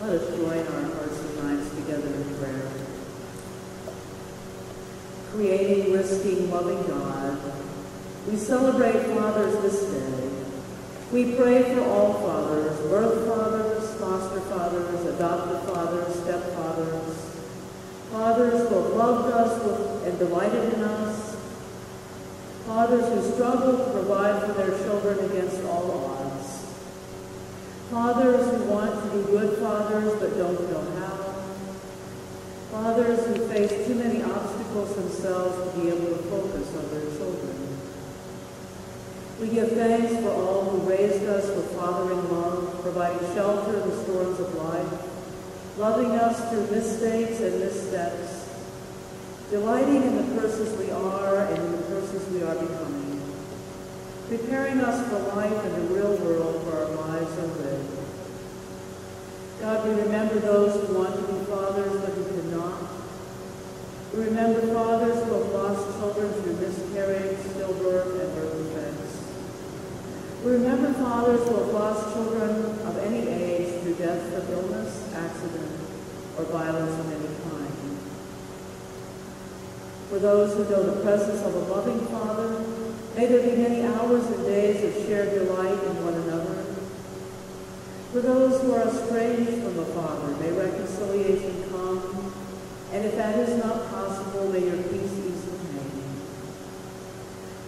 Let us join our hearts and minds together in prayer. Creating, risking, loving God, we celebrate fathers this day. We pray for all fathers, birth fathers, foster fathers, adoptive fathers, stepfathers, fathers who have loved us and delighted in us, fathers who struggle to provide for their children against all odds, fathers who want to be good fathers but don't know how, fathers who face too many obstacles themselves to be able to focus on their children. We give thanks for all who raised us with fathering love, providing shelter in the storms of life, loving us through mistakes and missteps, delighting in the persons we are and in the persons we are becoming, preparing us for life in the real world where our lives are lived. God, we remember those who want to be fathers but who cannot. We remember fathers who have lost children through miscarriage, stillbirth, and birth defects. We remember fathers who have lost children of any age through death of illness, accident, or violence of any kind. For those who know the presence of a loving Father, may there be many hours and days of shared delight in one another. For those who are estranged from a Father, may reconciliation come, and if that is not possible, may your peace ease the pain.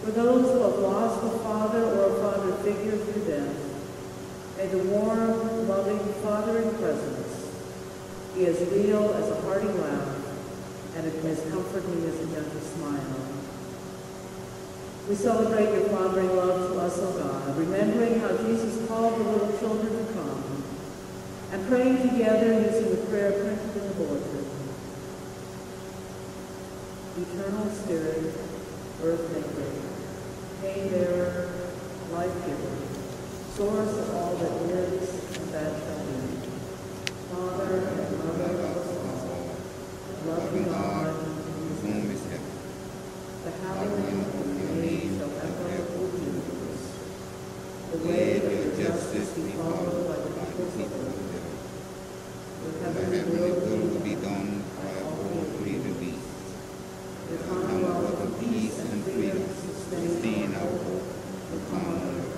For those who have lost a father or a father figure through death, may the warm, loving fathering presence be as real as a hearty laugh and as comforting as a gentle smile. We celebrate your fathering love to us, O God, remembering how Jesus called the little children to come, and praying together using the prayer printed in the bulletin. Eternal Spirit, earth maker, pain bearer, life giver, source of all that is and that shall be. Father and Mother of us all, loving God, whose name is heaven, the hallowing of your name shall echo through the universe. The way of your justice be followed by the peoples of earth. The heavenly will be done by all created beings. The commonwealth of peace and freedom sustain our hope for common earth.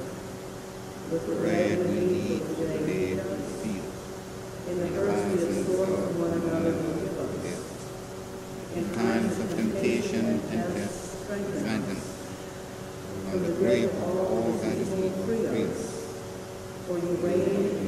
With the bread we need for today, feed us. In the hurts we have stored from one another, forgive us. In times of temptation and test, strengthen us. From the grave of all that is evil, free us. For you reign